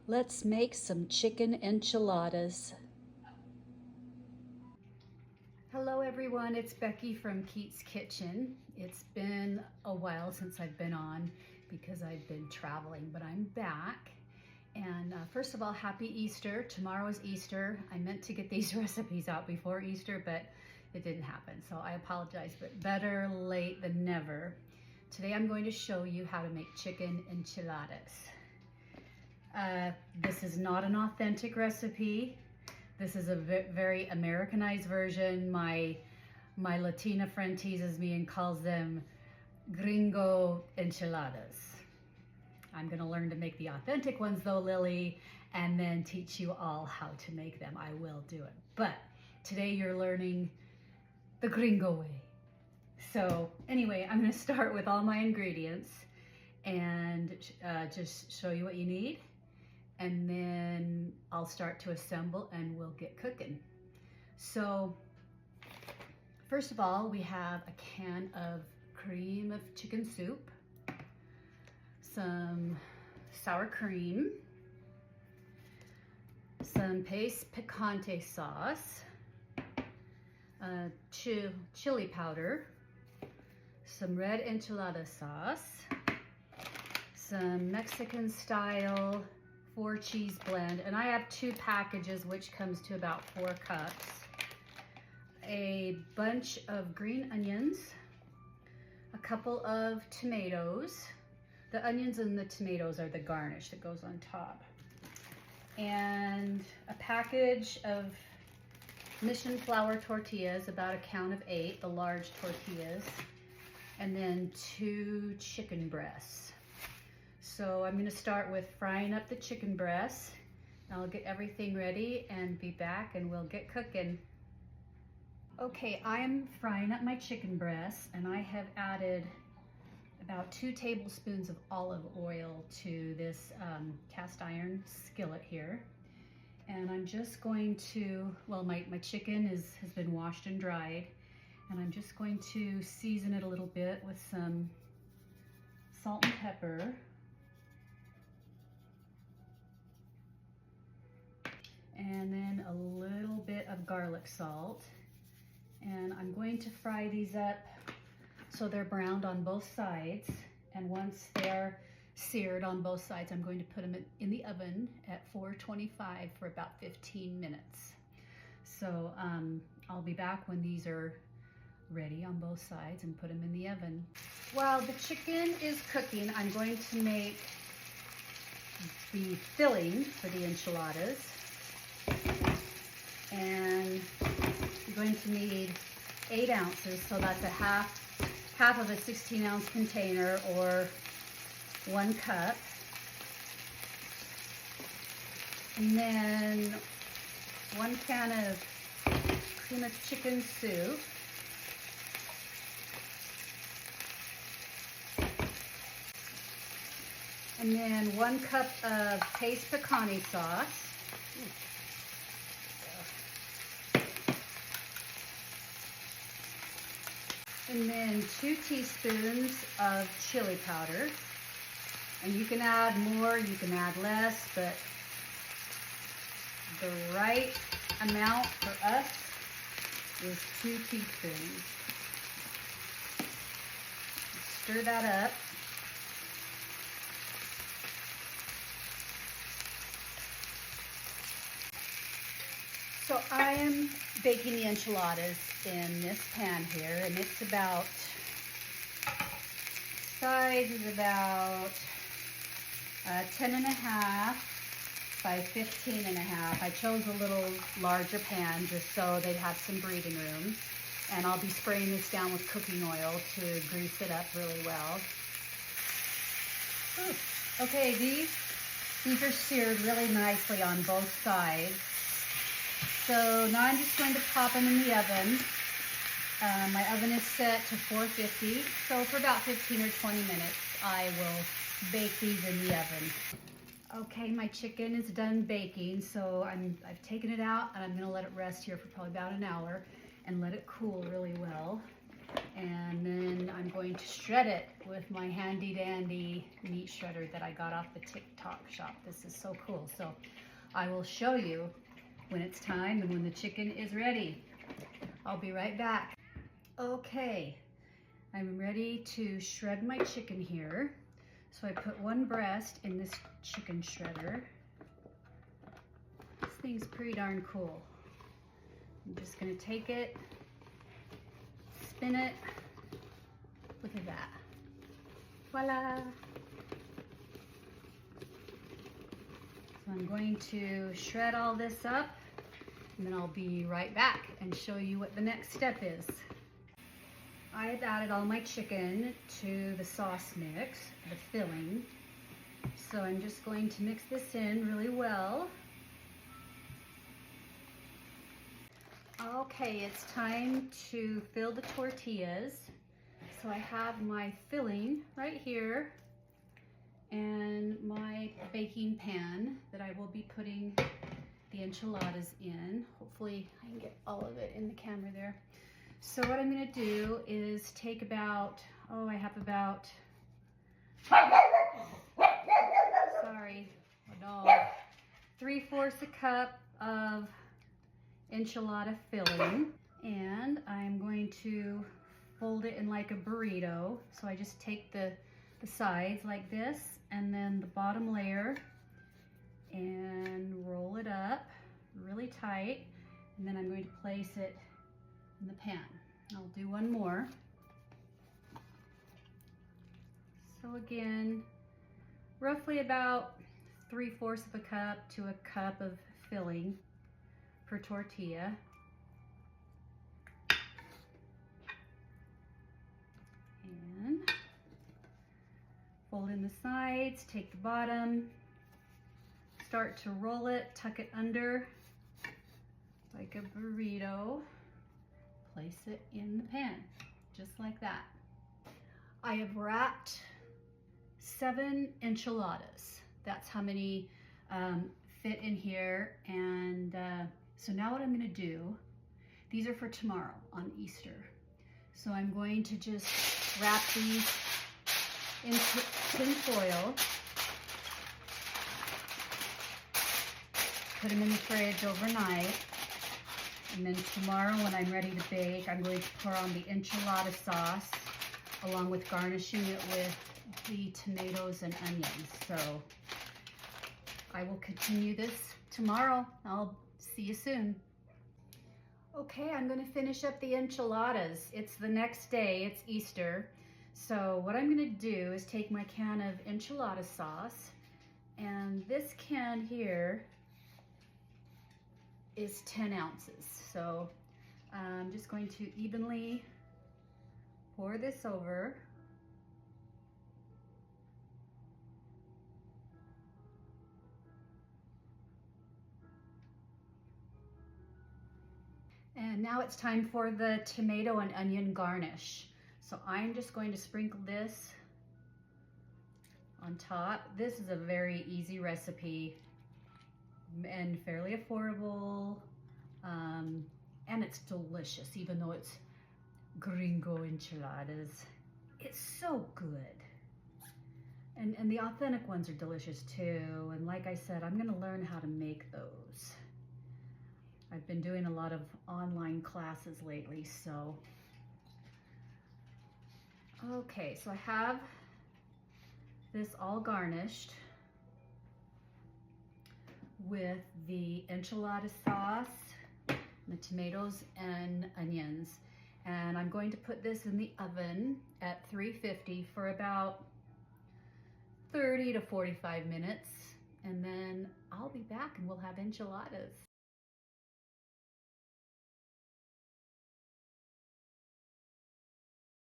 Let's make some chicken enchiladas. Hello everyone, it's Becky from Keats Kitchen. It's been a while since I've been on because I've been traveling, but I'm back. And first of all, happy Easter. Tomorrow is Easter. I meant to get these recipes out before Easter, but it didn't happen. So I apologize, but better late than never. Today I'm going to show you how to make chicken enchiladas. This is not an authentic recipe. This is a very Americanized version. My Latina friend teases me and calls them gringo enchiladas. I'm gonna learn to make the authentic ones though, Lily, and then teach you all how to make them. I will do it. But today you're learning the gringo way. So anyway, I'm gonna start with all my ingredients and just show you what you need. And then I'll start to assemble and we'll get cooking. So first of all, we have a can of cream of chicken soup, some sour cream, some Pace Picante Sauce, chili powder, some red enchilada sauce, some Mexican style 4-cheese blend, and I have 2 packages, which comes to about 4 cups. A bunch of green onions, a couple of tomatoes. The onions and the tomatoes are the garnish that goes on top. And a package of mission flour tortillas, about a count of 8, the large tortillas. And then 2 chicken breasts. So I'm gonna start with frying up the chicken breasts. I'll get everything ready and be back and we'll get cooking. Okay, I'm frying up my chicken breasts and I have added about 2 tablespoons of olive oil to this cast iron skillet here. And I'm just going to, well, my chicken has been washed and dried, and I'm just going to season it a little bit with some salt and pepper. And then a little bit of garlic salt. And I'm going to fry these up so they're browned on both sides. And once they're seared on both sides, I'm going to put them in the oven at 425 for about 15 minutes. So I'll be back when these are ready on both sides and put them in the oven. While the chicken is cooking, I'm going to make the filling for the enchiladas. And you're going to need 8 ounces, so that's a half of a 16-ounce container, or 1 cup. And then 1 can of cream of chicken soup. And then 1 cup of Pace Picante Sauce. And then 2 teaspoons of chili powder. And you can add more, you can add less, but the right amount for us is 2 teaspoons. Stir that up. So I am baking the enchiladas in this pan here, and it's about, size is about 10.5 by 15.5. I chose a little larger pan just so they'd have some breathing room. And I'll be spraying this down with cooking oil to grease it up really well. Ooh. Okay, these are seared really nicely on both sides. So now I'm just going to pop them in the oven. My oven is set to 450, so for about 15 or 20 minutes, I will bake these in the oven. Okay, my chicken is done baking, so I've taken it out and I'm gonna let it rest here for probably about an hour and let it cool really well. And then I'm going to shred it with my handy dandy meat shredder that I got off the TikTok shop. This is so cool. So I will show you when it's time and when the chicken is ready. I'll be right back. Okay, I'm ready to shred my chicken here. So I put one breast in this chicken shredder. This thing's pretty darn cool. I'm just gonna take it, spin it. Look at that. Voila! So I'm going to shred all this up, and then I'll be right back and show you what the next step is. I've added all my chicken to the sauce mix, the filling. So I'm just going to mix this in really well. Okay, it's time to fill the tortillas. So I have my filling right here and my baking pan that I will be putting the enchiladas in. Hopefully I can get all of it in the camera there. So what I'm gonna do is take about, I have about, sorry, my dog, 3/4 a cup of enchilada filling, and I'm going to fold it in like a burrito. So I just take the sides like this and then the bottom layer and roll it up really tight, and then I'm going to place it in the pan. I'll do one more. So again, roughly about 3/4 of a cup to a cup of filling per tortilla. And fold in the sides, take the bottom, start to roll it, tuck it under like a burrito, place it in the pan, just like that. I have wrapped 7 enchiladas. That's how many fit in here. And so now what I'm gonna do, these are for tomorrow on Easter. So I'm going to just wrap these in tin foil, put them in the fridge overnight, and then tomorrow when I'm ready to bake, I'm going to pour on the enchilada sauce along with garnishing it with the tomatoes and onions. So I will continue this tomorrow. I'll see you soon. Okay, I'm gonna finish up the enchiladas. It's the next day, it's Easter. So what I'm gonna do is take my can of enchilada sauce, and this can here is 10 ounces. So I'm just going to evenly pour this over. And now it's time for the tomato and onion garnish. So I'm just going to sprinkle this on top. This is a very easy recipe and fairly affordable, and it's delicious. Even though it's gringo enchiladas, it's so good. And the authentic ones are delicious too. And like I said, I'm gonna learn how to make those. I've been doing a lot of online classes lately, so. Okay, so I have this all garnished with the enchilada sauce, the tomatoes and onions. And I'm going to put this in the oven at 350 for about 30 to 45 minutes. And then I'll be back and we'll have enchiladas.